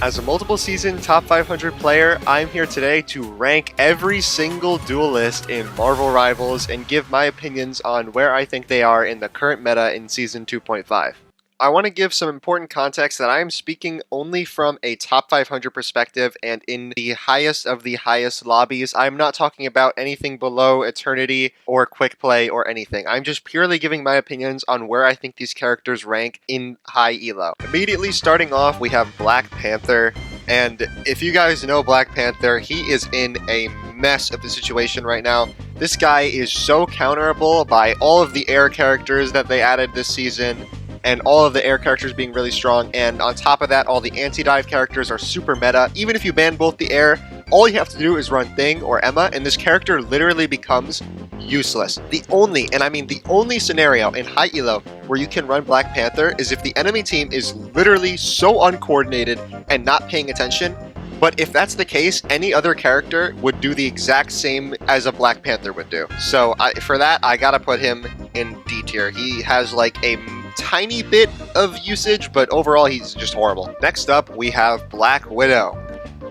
As a multiple season top 500 player, I'm here today to rank every single duelist in Marvel Rivals and give my opinions on where I think they are in the current meta in Season 2.5. I want to give some important context that I am speaking only from a top 500 perspective and in the highest of the highest lobbies. I'm not talking about anything below Eternity or Quick Play or anything. I'm just purely giving my opinions on where I think these characters rank in high elo. Immediately starting off, we have Black Panther. And if you guys know Black Panther, he is in a mess of the situation right now. This guy is so counterable by all of the air characters that they added this season, and all of the air characters being really strong, and on top of that, all the anti-dive characters are super meta. Even if you ban both the air, all you have to do is run Thing or Emma, and this character literally becomes useless. The only, and I mean the only scenario in high elo where you can run Black Panther is if the enemy team is literally so uncoordinated and not paying attention. But if that's the case, any other character would do the exact same as a Black Panther would do. So for that, I gotta put him in D tier. He has like a tiny bit of usage, but overall he's just horrible. Next up, we have Black Widow.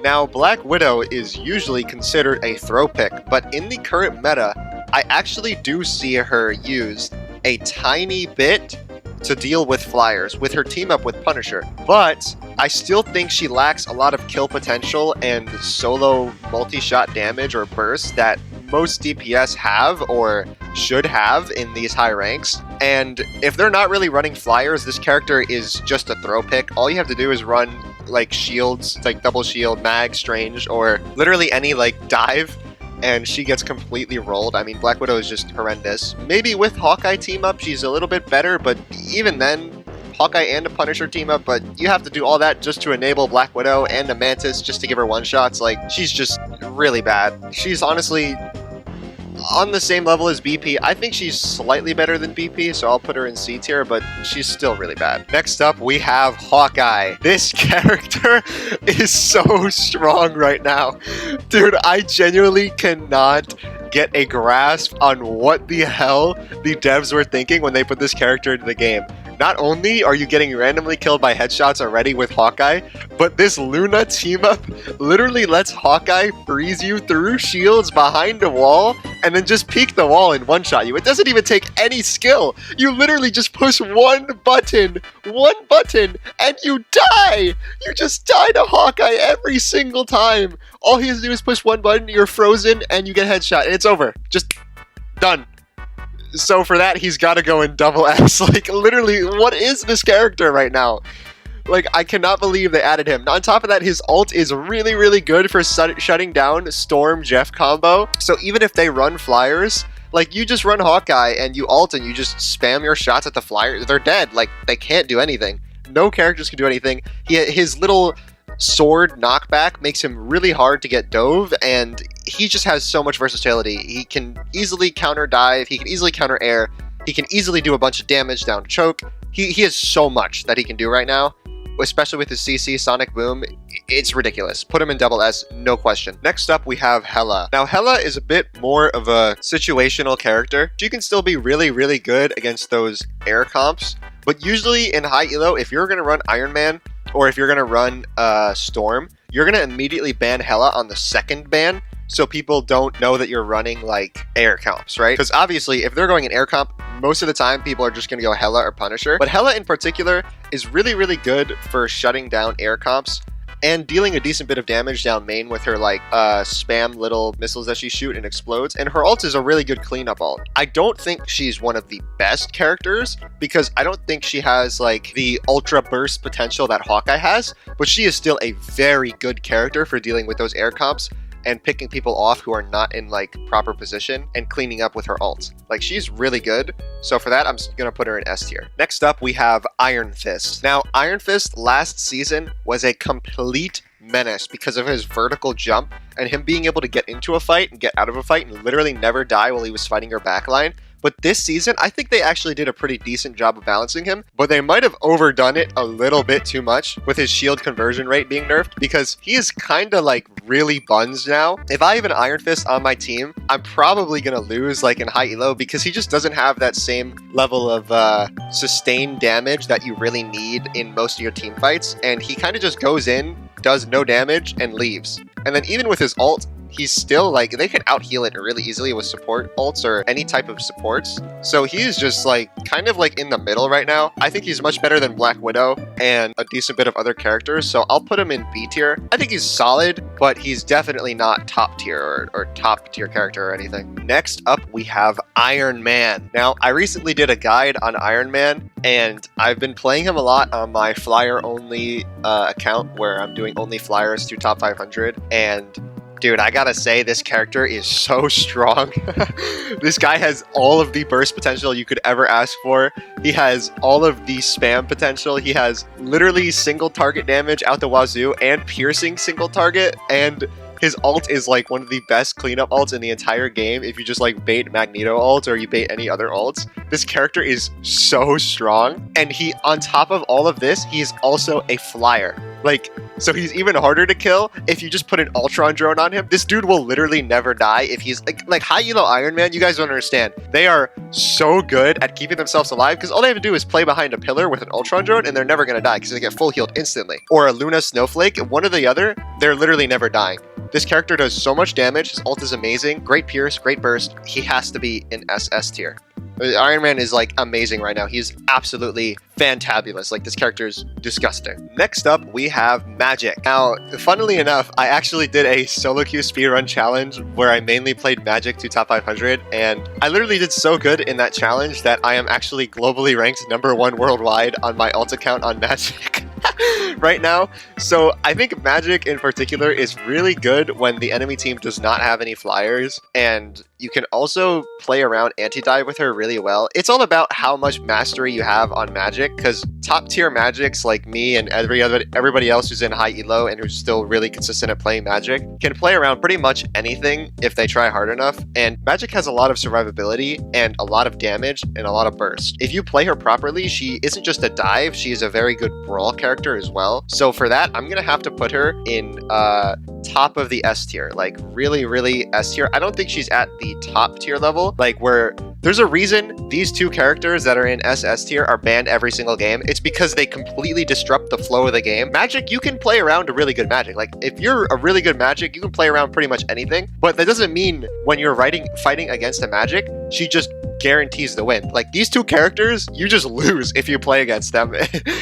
Now, Black Widow is usually considered a throw pick, but in the current meta, I actually do see her used a tiny bit to deal with flyers with her team up with Punisher, but I still think she lacks a lot of kill potential and solo multi-shot damage or burst that most DPS have or should have in these high ranks. And if they're not really running flyers, this character is just a throw pick. All you have to do is run like shields, like double shield, mag, strange, or literally any like dive, and she gets completely rolled. I mean, Black Widow is just horrendous. Maybe with Hawkeye team up, she's a little bit better, but even then, Hawkeye and a Punisher team up, but you have to do all that just to enable Black Widow and a Mantis just to give her one-shots. Like, she's just really bad. She's honestly on the same level as BP. I think she's slightly better than BP, so I'll put her in C tier, but she's still really bad. Next up, we have Hawkeye. This character is so strong right now. Dude, I genuinely cannot get a grasp on what the hell the devs were thinking when they put this character into the game. Not only are you getting randomly killed by headshots already with Hawkeye, but this Luna team-up literally lets Hawkeye freeze you through shields behind a wall and then just peek the wall and one-shot you. It doesn't even take any skill. You literally just push one button, and you die! You just die to Hawkeye every single time. All he has to do is push one button, you're frozen, and you get headshot, and it's over. Just done. So for that, he's got to go in double S. Like, literally, what is this character right now? Like, I cannot believe they added him. On top of that, his ult is really, really good for shutting down Storm Jeff combo. So even if they run flyers, like, you just run Hawkeye and you ult and you just spam your shots at the flyer, they're dead. Like, they can't do anything. No characters can do anything. His little sword knockback makes him really hard to get dove, and he just has so much versatility. He can easily counter dive, he can easily counter air, he can easily do a bunch of damage down choke. He has so much that he can do right now, especially with his CC Sonic Boom. It's ridiculous. Put him in double S, no question. Next up, we have Hela. Now, Hela is a bit more of a situational character. She can still be really, really good against those air comps, but usually in high elo, if you're going to run Ironman, or if you're going to run Storm, you're going to immediately ban Hela on the second ban, so people don't know that you're running, like, air comps, right? Because obviously, if they're going in air comp, most of the time, people are just going to go Hela or Punisher. But Hela in particular is really, really good for shutting down air comps and dealing a decent bit of damage down main with her, like, spam little missiles that she shoot and explodes. And her ult is a really good cleanup ult. I don't think she's one of the best characters, because I don't think she has, like, the ultra burst potential that Hawkeye has, but she is still a very good character for dealing with those air comps and picking people off who are not in, like, proper position and cleaning up with her ult. Like, she's really good. So for that, I'm gonna put her in S tier. Next up, we have Ironfist. Now, Ironfist last season was a complete menace because of his vertical jump and him being able to get into a fight and get out of a fight and literally never die while he was fighting your backline. But this season, I think they actually did a pretty decent job of balancing him, but they might have overdone it a little bit too much with his shield conversion rate being nerfed, because he is kind of like really buns now. If I have an Ironfist on my team, I'm probably going to lose like in high elo, because he just doesn't have that same level of sustained damage that you really need in most of your team fights, and he kind of just goes in, does no damage and leaves. And then even with his ult, he's still like, they can out heal it really easily with support ults or any type of supports. So he's just like kind of like in the middle right now. I think he's much better than Black Widow and a decent bit of other characters. So I'll put him in B tier. I think he's solid, but he's definitely not top tier or top tier character or anything. Next up, we have Iron Man. Now, I recently did a guide on Iron Man, and I've been playing him a lot on my flyer only account where I'm doing only flyers to top 500. And dude, I gotta say, this character is so strong. This guy has all of the burst potential you could ever ask for. He has all of the spam potential. He has literally single target damage out the wazoo and piercing single target. And his ult is like one of the best cleanup ults in the entire game if you just like bait Magneto ult or you bait any other ults. This character is so strong. And he, on top of all of this, he's also a flyer. Like, so he's even harder to kill if you just put an Ultron drone on him. This dude will literally never die if he's like high elo Iron Man. You guys don't understand. They are so good at keeping themselves alive because all they have to do is play behind a pillar with an Ultron drone and they're never going to die because they get full healed instantly. Or a Luna Snowflake, one or the other, they're literally never dying. This character does so much damage. His ult is amazing. Great pierce, great burst. He has to be in SS tier. Iron Man is like amazing right now. He's absolutely fantabulous. Like, this character is disgusting. Next up, we have Magik. Now, funnily enough, I actually did a solo queue speedrun challenge where I mainly played Magik to top 500, and I literally did so good in that challenge that I am actually globally ranked #1 worldwide on my ult account on Magik. Right now. So I think Magik in particular is really good when the enemy team does not have any flyers, and you can also play around anti-dive with her really well. It's all about how much mastery you have on Magik, because top tier Magiks like me and everybody else who's in high elo and who's still really consistent at playing Magik can play around pretty much anything if they try hard enough. And Magik has a lot of survivability and a lot of damage and a lot of burst. If you play her properly, she isn't just a dive, she is a very good brawl character as well. So for that, I'm gonna have to put her in top of the S tier, like really S tier. I don't think she's at the top tier level, like where there's a reason these two characters that are in SS tier are banned every single game. It's because they completely disrupt the flow of the game. Magik, you can play around a really good Magik. Like, if you're a really good Magik, you can play around pretty much anything, but that doesn't mean when you're fighting against a Magik, she just guarantees the win. Like, these two characters, you just lose if you play against them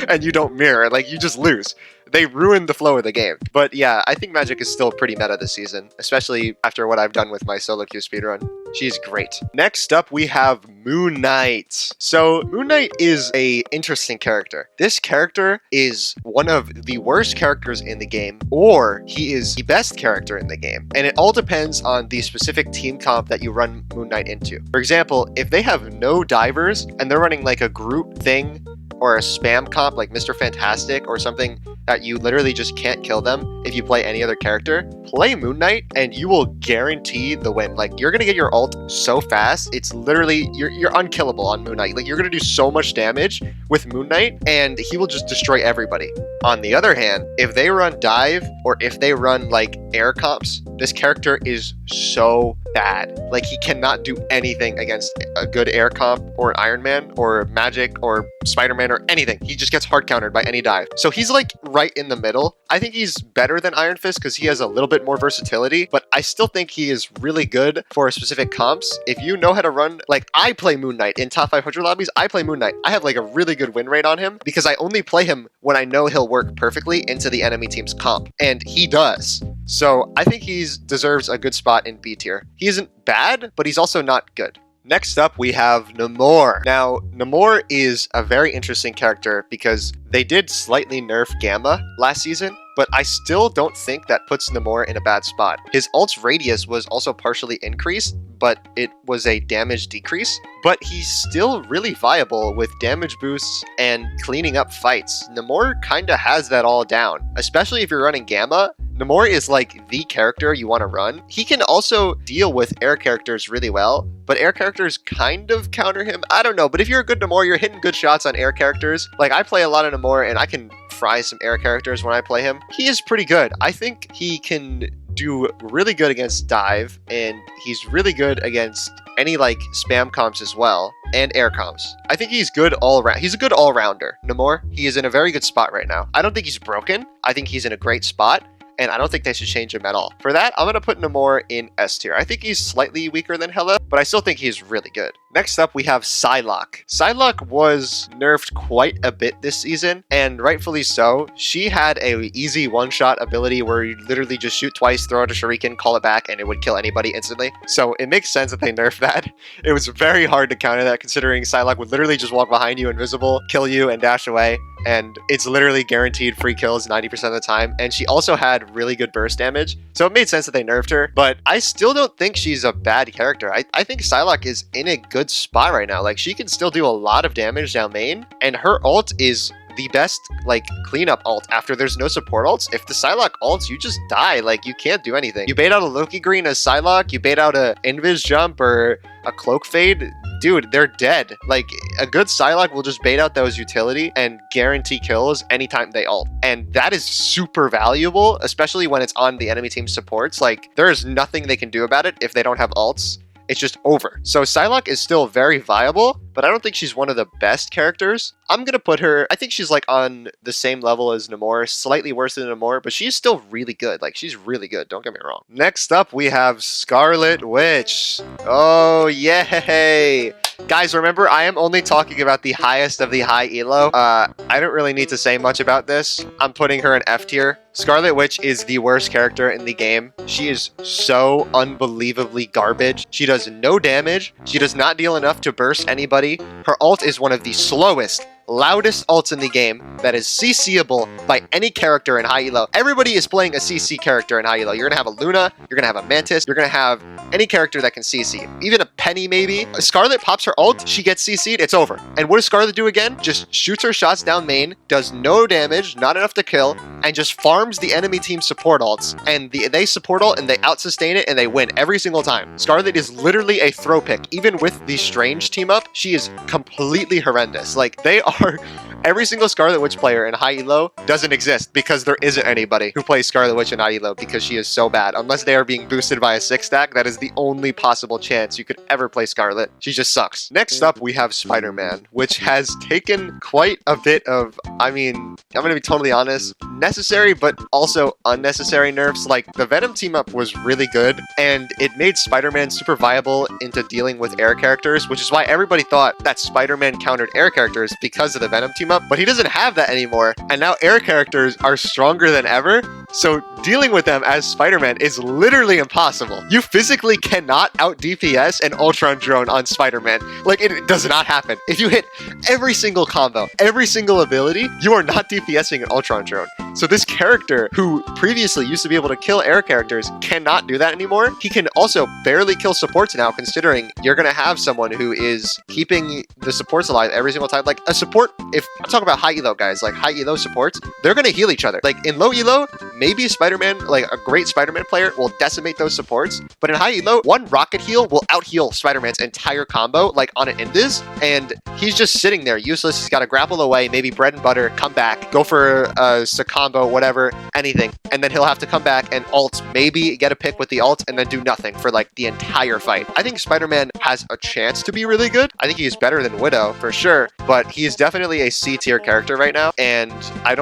and you don't mirror. Like, you just lose. They ruined the flow of the game. But yeah, I think Magik is still pretty meta this season, especially after what I've done with my solo queue speedrun. She's great. Next up, we have Moon Knight. So Moon Knight is a interesting character. This character is one of the worst characters in the game, or he is the best character in the game. And it all depends on the specific team comp that you run Moon Knight into. For example, if they have no divers and they're running like a group thing or a spam comp like Mr. Fantastic or something that you literally just can't kill them if you play any other character, play Moon Knight and you will guarantee the win. Like, you're gonna get your ult so fast, it's literally, you're unkillable on Moon Knight. Like, you're gonna do so much damage with Moon Knight and he will just destroy everybody. On the other hand, if they run dive or if they run like air comps, this character is so bad. Like, he cannot do anything against a good air comp or an Iron Man or Magik or Spider-Man or anything. He just gets hard countered by any dive. So he's like right in the middle. I think he's better than Ironfist because he has a little bit more versatility, but I still think he is really good for specific comps. If you know how to run, like, I play Moon Knight in top 500 lobbies, I play Moon Knight. I have like a really good win rate on him because I only play him when I know he'll work perfectly into the enemy team's comp, and he does. So I think he deserves a good spot in B tier. He isn't bad, but he's also not good. Next up, we have Namor. Now, Namor is a very interesting character because they did slightly nerf Gamma last season, but I still don't think that puts Namor in a bad spot. His ult's radius was also partially increased, but it was a damage decrease. But he's still really viable with damage boosts and cleaning up fights. Namor kinda has that all down, especially if you're running Gamma. Namor is like the character you want to run. He can also deal with air characters really well, but air characters kind of counter him. I don't know, but if you're a good Namor, you're hitting good shots on air characters. Like, I play a lot of Namor and I can fry some air characters when I play him. He is pretty good. I think he can do really good against dive, and he's really good against any like spam comps as well. and air comms. I think he's good all around. He's a good all-rounder. Namor, he is in a very good spot right now. I don't think he's broken. I think he's in a great spot. And I don't think they should change him at all. For that, I'm going to put Namor in S tier. I think he's slightly weaker than Hela, but I still think he's really good. Next up, we have Psylocke. Psylocke was nerfed quite a bit this season, and rightfully so. She had a easy one-shot ability where you literally just shoot twice, throw out a shuriken, call it back, and it would kill anybody instantly. So it makes sense that they nerfed that. It was very hard to counter that, considering Psylocke would literally just walk behind you invisible, kill you, and dash away. And it's literally guaranteed free kills 90% of the time. And she also had really good burst damage. So it made sense that they nerfed her. But I still don't think she's a bad character. I think Psylocke is in a good spot right now. Like, she can still do a lot of damage down main. And her ult is the best, like, cleanup ult after there's no support ults. If the Psylocke ults, you just die. Like, you can't do anything. You bait out a Loki Green as Psylocke, you bait out a Invis jump or a Cloak Fade, dude, they're dead. Like, a good Psylocke will just bait out those utility and guarantee kills anytime they ult. And that is super valuable, especially when it's on the enemy team's supports. Like, there's nothing they can do about it if they don't have ults. It's just over. So Psylocke is still very viable, but I don't think she's one of the best characters. I'm going to put her, I think she's like on the same level as Namor, slightly worse than Namor, but she's still really good. Like, she's really good, don't get me wrong. Next up, we have Scarlet Witch. Oh, yay! Guys, remember, I am only talking about the highest of the high elo. I don't really need to say much about this. I'm putting her in F tier. Scarlet Witch is the worst character in the game. She is so unbelievably garbage. She does no damage. She does not deal enough to burst anybody. Her ult is one of the slowest, loudest ults in the game that is CCable by any character in high elo. Everybody is playing a CC character in high elo. You're gonna have a Luna, you're gonna have a Mantis, you're gonna have any character that can CC. Even a Penny, maybe. Scarlet pops her ult, she gets CC'd, it's over. And what does Scarlet do again? Just shoots her shots down main, does no damage, not enough to kill, and just farms the enemy team's support ults. And they support ult and they out-sustain it and they win every single time. Scarlet is literally a throw pick. Even with the Strange team up, she is completely horrendous. Like, they are... Every single Scarlet Witch player in high elo doesn't exist because there isn't anybody who plays Scarlet Witch in high elo because she is so bad. Unless they are being boosted by a 6-stack, that is the only possible chance you could ever play Scarlet. She just sucks. Next up, we have Spider-Man, which has taken quite a bit of, I mean, I'm going to be totally honest, necessary but also unnecessary nerfs. Like, the Venom team up was really good, and it made Spider-Man super viable into dealing with air characters, which is why everybody thought that Spider-Man countered air characters because of the Venom team up, but he doesn't have that anymore, and now air characters are stronger than ever, so dealing with them as Spider-Man is literally impossible. You physically cannot out DPS an Ultron drone on Spider-Man. Like, it does not happen. If you hit every single combo, every single ability, you are not DPSing an Ultron drone. So this character, who previously used to be able to kill air characters, cannot do that anymore. He can also barely kill supports now, considering you're going to have someone who is keeping the supports alive every single time. Like, a support, if I'm talking about high elo guys, like high elo supports, they're going to heal each other. Like, in low elo, maybe Spider-Man, like a great Spider-Man player, will decimate those supports, but in high elo, one rocket heal will out-heal Spider-Man's entire combo, like on an Invis, and he's just sitting there useless. He's got to grapple away, maybe bread and butter, come back, go for a combo, whatever, anything, and then he'll have to come back and ult, maybe get a pick with the ult, and then do nothing for like the entire fight. I think Spider-Man has a chance to be really good. I think he's better than Widow, for sure, but he is definitely a C tier character right now, and I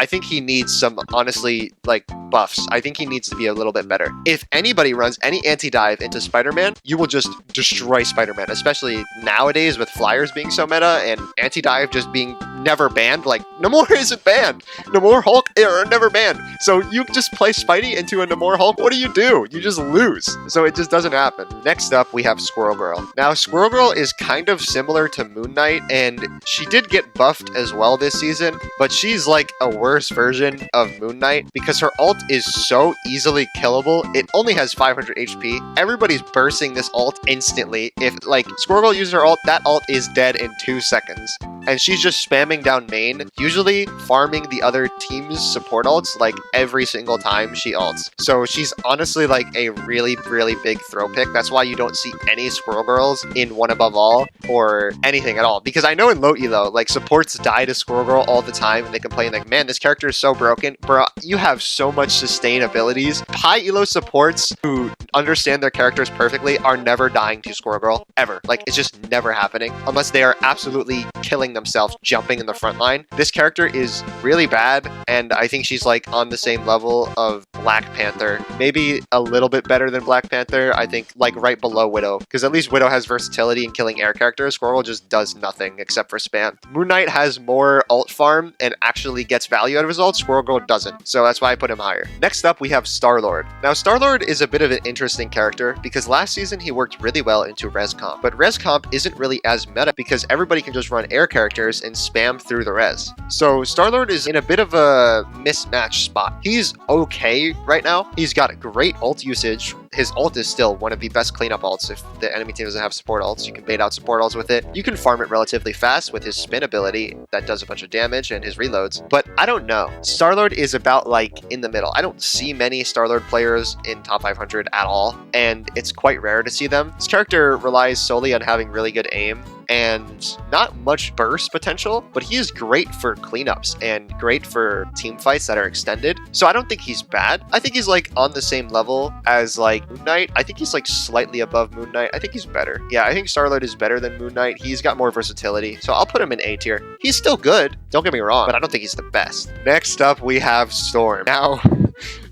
think he needs some, honestly, like, buffs. I think he needs to be a little bit better. If anybody runs any anti-dive into Spider-Man, you will just destroy Spider-Man, especially nowadays with flyers being so meta and anti-dive just being never banned. Like, Namor isn't banned. Namor Hulk are never banned. So you just play Spidey into a Namor Hulk, what do? You just lose. So it just doesn't happen. Next up, we have Squirrel Girl. Now, Squirrel Girl is kind of similar to Moon Knight, and she did get buffed as well this season, but she's like a worse version of Moon Knight because her ult is so easily killable. It only has 500 HP. Everybody's bursting this ult instantly. If, like, Squirrel Girl uses her ult, that ult is dead in 2 seconds. And she's just spamming down main, usually farming the other team's support ults, like, every single time she ults. So she's honestly, like, a really, really big throw pick. That's why you don't see any Squirrel Girls in One Above All or anything at all. Because I know in low elo, like, supports die to Squirrel Girl all the time, and they complain, like, man, this character is so broken. Bro, you have so much much sustain abilities. High elo supports who understand their characters perfectly are never dying to Squirrel Girl, ever. Like, it's just never happening, unless they are absolutely killing themselves jumping in the front line. This character is really bad, and I think she's like on the same level of Black Panther. Maybe a little bit better than Black Panther, I think, like right below Widow, because at least Widow has versatility in killing air characters. Squirrel just does nothing except for spam. Moon Knight has more ult farm and actually gets value out of his ult. Squirrel Girl doesn't, so that's why I put him higher. Next up, we have Star-Lord. Now, Star-Lord is a bit of an interesting character because last season he worked really well into res comp, but res comp isn't really as meta because everybody can just run air characters and spam through the res. So Star-Lord is in a bit of a mismatched spot. He's okay right now. He's got a great ult usage. His ult is still one of the best cleanup ults. If the enemy team doesn't have support ults, you can bait out support ults with it. You can farm it relatively fast with his spin ability that does a bunch of damage and his reloads. But I don't know. Star-Lord is about like in the middle. I don't see many Star-Lord players in top 500 at all, and it's quite rare to see them. This character relies solely on having really good aim and not much burst potential, but he is great for cleanups and great for team fights that are extended. So I don't think he's bad. I think he's like on the same level as like Moon Knight. I think he's like slightly above Moon Knight. I think he's better. Yeah, I think Star-Lord is better than Moon Knight. He's got more versatility, so I'll put him in A tier. He's still good, don't get me wrong, but I don't think he's the best. Next up, we have Storm. Now,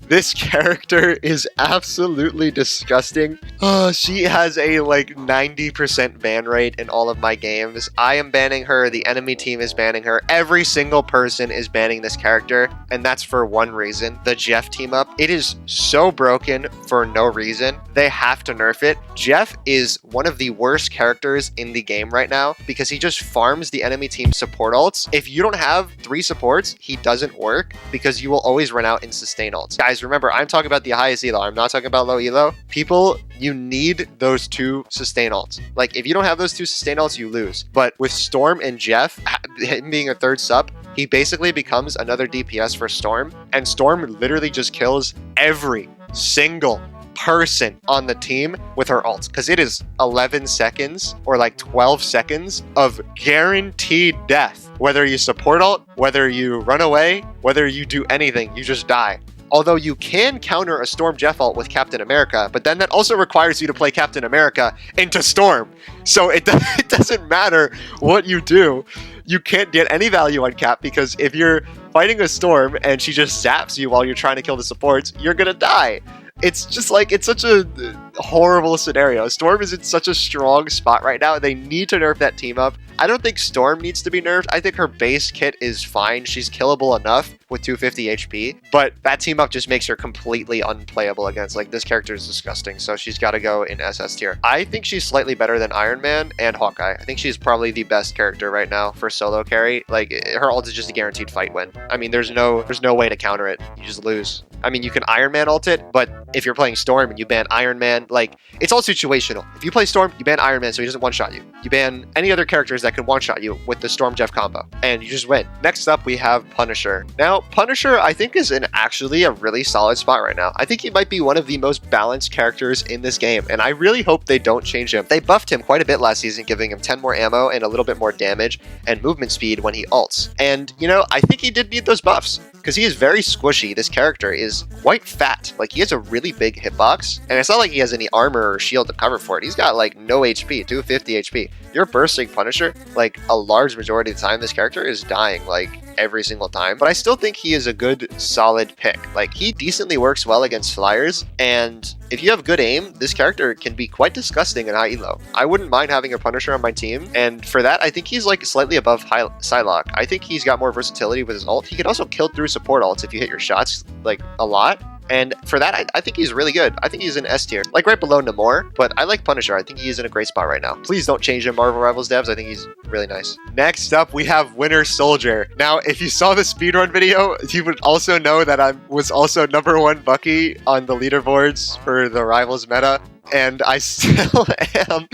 this character is absolutely disgusting. She has a like 90% ban rate in all of my games. I am banning her. The enemy team is banning her. Every single person is banning this character, and that's for one reason: the Jeff team up. It is so broken for no reason. They have to nerf it. Jeff is one of the worst characters in the game right now because he just farms the enemy team support ults. If you don't have 3 supports, he doesn't work because you will always run out in sustain ults. Guys, remember, I'm talking about the highest elo. I'm not talking about low elo. People, you need those 2 sustain ults. Like, if you don't have those 2 sustain ults, you lose. But with Storm and Jeff, him being a 3rd sup, he basically becomes another DPS for Storm, and Storm literally just kills every single person on the team with her ult, because it is 11 seconds or like 12 seconds of guaranteed death. Whether you support ult, whether you run away, whether you do anything, you just die. Although you can counter a Storm Jeff ult with Captain America, but then that also requires you to play Captain America into Storm. So it doesn't matter what you do. You can't get any value on Cap, because if you're fighting a Storm and she just zaps you while you're trying to kill the supports, you're gonna die. It's just like, it's such a horrible scenario. Storm is in such a strong spot right now. They need to nerf that team up. I don't think Storm needs to be nerfed. I think her base kit is fine. She's killable enough with 250 HP, but that team up just makes her completely unplayable against. Like, this character is disgusting, so she's got to go in SS tier. I think she's slightly better than Ironman and Hawkeye. I think she's probably the best character right now for solo carry. Like, her ult is just a guaranteed fight win. I mean, there's no way to counter it. You just lose. I mean, you can Ironman ult it, but if you're playing Storm and you ban Ironman, like, it's all situational. If you play Storm, you ban Ironman so he doesn't one-shot you. You ban any other characters that can one-shot you with the Storm Jeff combo, and you just win. Next up, we have Punisher. Now, Punisher, I think, is in actually a really solid spot right now. I think he might be one of the most balanced characters in this game, and I really hope they don't change him. They buffed him quite a bit last season, giving him 10 more ammo and a little bit more damage and movement speed when he ults. And, you know, I think he did need those buffs, because he is very squishy. This character is quite fat. Like, he has a really big hitbox, and it's not like he has any armor or shield to cover for it. He's got like no HP, 250 HP. You're bursting Punisher, like, a large majority of the time this character is dying like every single time. But I still think he is a good, solid pick. Like, he decently works well against flyers, and if you have good aim, this character can be quite disgusting in high elo. I wouldn't mind having a Punisher on my team, and for that, I think he's like slightly above Psylocke. I think he's got more versatility with his ult. He can also kill through support ults if you hit your shots like a lot. And for that, I think he's really good. I think he's in S tier, like right below Namor, but I like Punisher. I think he's in a great spot right now. Please don't change him, Marvel Rivals devs. I think he's really nice. Next up, we have Winter Soldier. Now, if you saw the speedrun video, you would also know that I was also #1 Bucky on the leaderboards for the Rivals meta, and I still am,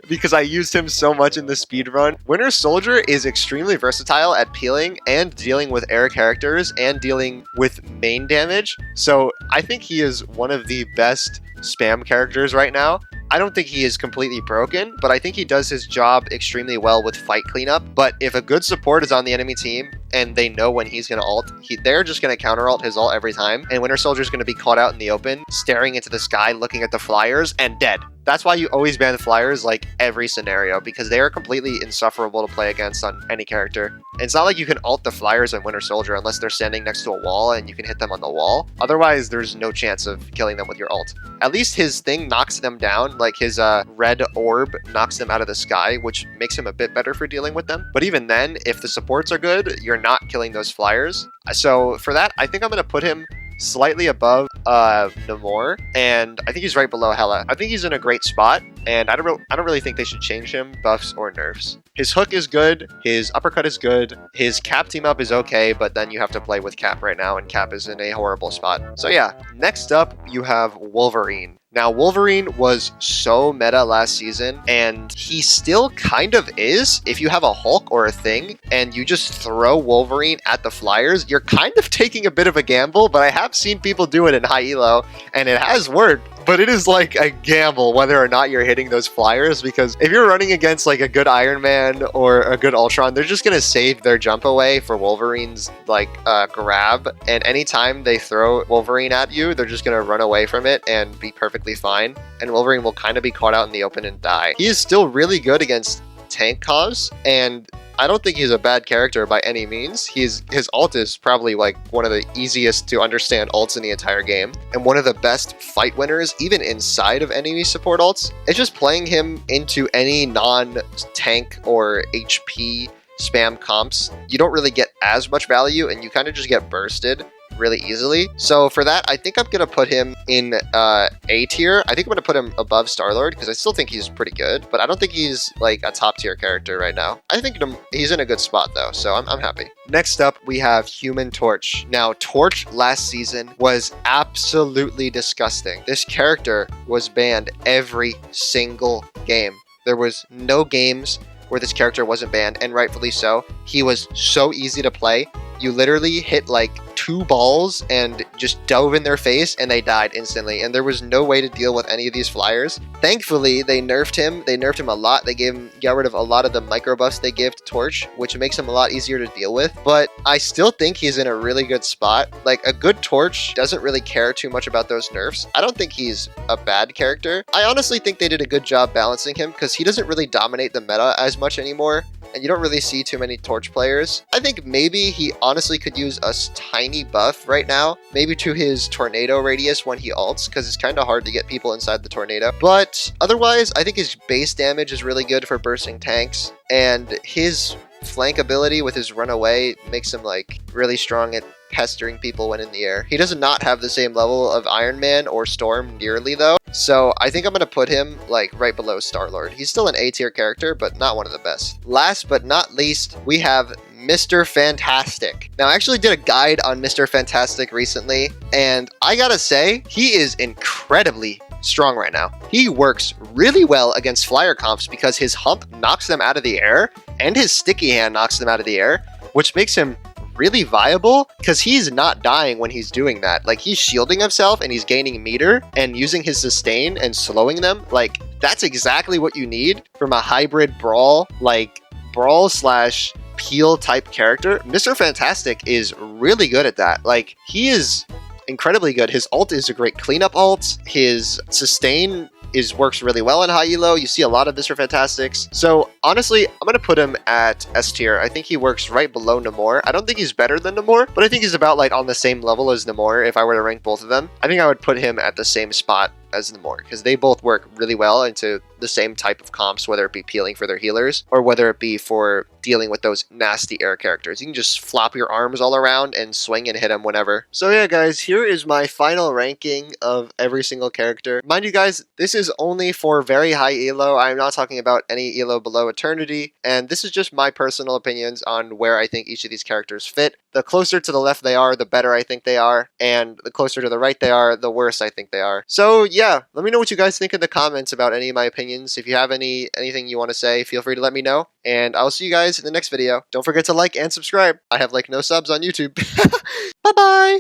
because I used him so much in the speedrun. Winter Soldier is extremely versatile at peeling and dealing with air characters and dealing with main damage. So I think he is one of the best spam characters right now. I don't think he is completely broken, but I think he does his job extremely well with fight cleanup. But if a good support is on the enemy team and they know when he's going to ult, they're just going to counter ult his ult every time. And Winter Soldier's going to be caught out in the open, staring into the sky, looking at the flyers, and dead. That's why you always ban the flyers like every scenario, because they are completely insufferable to play against on any character. And it's not like you can ult the flyers on Winter Soldier unless they're standing next to a wall and you can hit them on the wall. Otherwise, there's no chance of killing them with your ult. At least his thing knocks them down, like his red orb knocks them out of the sky, which makes him a bit better for dealing with them. But even then, if the supports are good, you're not killing those flyers. So for that, I think I'm going to put him slightly above Namor, and I think he's right below Hela. I think he's in a great spot, and I don't really think they should change him, buffs or nerfs. His hook is good, his uppercut is good, his Cap team up is okay, but then you have to play with Cap right now, and Cap is in a horrible spot. So yeah, next up you have Wolverine. Now, Wolverine was so meta last season, and he still kind of is. If you have a Hulk or a thing, and you just throw Wolverine at the flyers, you're kind of taking a bit of a gamble, but I have seen people do it in high elo, and it has worked. But it is like a gamble whether or not you're hitting those flyers, because if you're running against like a good Iron Man or a good Ultron, they're just going to save their jump away for Wolverine's like grab. And anytime they throw Wolverine at you, they're just going to run away from it and be perfectly fine. And Wolverine will kind of be caught out in the open and die. He is still really good against tank comps, and I don't think he's a bad character by any means. His ult is probably like one of the easiest to understand ults in the entire game, and one of the best fight winners even inside of enemy support ults. It's just playing him into any non-tank or HP spam comps. You don't really get as much value, and you kind of just get bursted really easily. So for that, I think I'm going to put him in A tier. I think I'm going to put him above Star-Lord because I still think he's pretty good, but I don't think he's like a top tier character right now. I think he's in a good spot though, so I'm happy. Next up, we have Human Torch. Now, Torch last season was absolutely disgusting. This character was banned every single game. There was no games where this character wasn't banned, and rightfully so. He was so easy to play. You literally hit like 2 balls and just dove in their face and they died instantly, and there was no way to deal with any of these flyers. Thankfully, they nerfed him. They nerfed him a lot. They got rid of a lot of the micro buffs they give to Torch, which makes him a lot easier to deal with. But I still think he's in a really good spot. Like, a good Torch doesn't really care too much about those nerfs. I don't think he's a bad character. I honestly think they did a good job balancing him because he doesn't really dominate the meta as much anymore, and you don't really see too many Torch players. I think maybe he honestly could use a tiny buff right now, maybe to his tornado radius when he ults, because it's kind of hard to get people inside the tornado. But otherwise, I think his base damage is really good for bursting tanks, and his flank ability with his runaway makes him like really strong at pestering people when in the air. He does not have the same level of Iron Man or Storm nearly though, so I think I'm going to put him like right below Star-Lord. He's still an A tier character, but not one of the best. Last but not least, we have Mr. Fantastic. Now, I actually did a guide on Mr. Fantastic recently, and I gotta say, he is incredibly strong right now. He works really well against flyer comps because his hump knocks them out of the air, and his sticky hand knocks them out of the air, which makes him really viable because he's not dying when he's doing that. Like, he's shielding himself and he's gaining meter and using his sustain and slowing them. Like, that's exactly what you need from a hybrid brawl, like brawl slash peel type character. Mr. Fantastic is really good at that. Like, he is incredibly good. His ult is a great cleanup ult. His sustain works really well in high elo. You see a lot of Mr. Fantastics. So honestly, I'm going to put him at S tier. I think he works right below Namor. I don't think he's better than Namor, but I think he's about like on the same level as Namor if I were to rank both of them. I think I would put him at the same spot as Namor because they both work really well into the same type of comps, whether it be peeling for their healers or whether it be for dealing with those nasty air characters. You can just flop your arms all around and swing and hit them whenever. So yeah, guys, here is my final ranking of every single character. Mind you guys, this is only for very high elo. I'm not talking about any elo below Eternity, and this is just my personal opinions on where I think each of these characters fit. The closer to the left they are, the better I think they are, and the closer to the right they are, the worse I think they are. So yeah, let me know what you guys think in the comments about any of my opinions. If you have anything you want to say, feel free to let me know, and I'll see you guys in the next video. Don't forget to like and subscribe. I have like no subs on YouTube. Bye bye!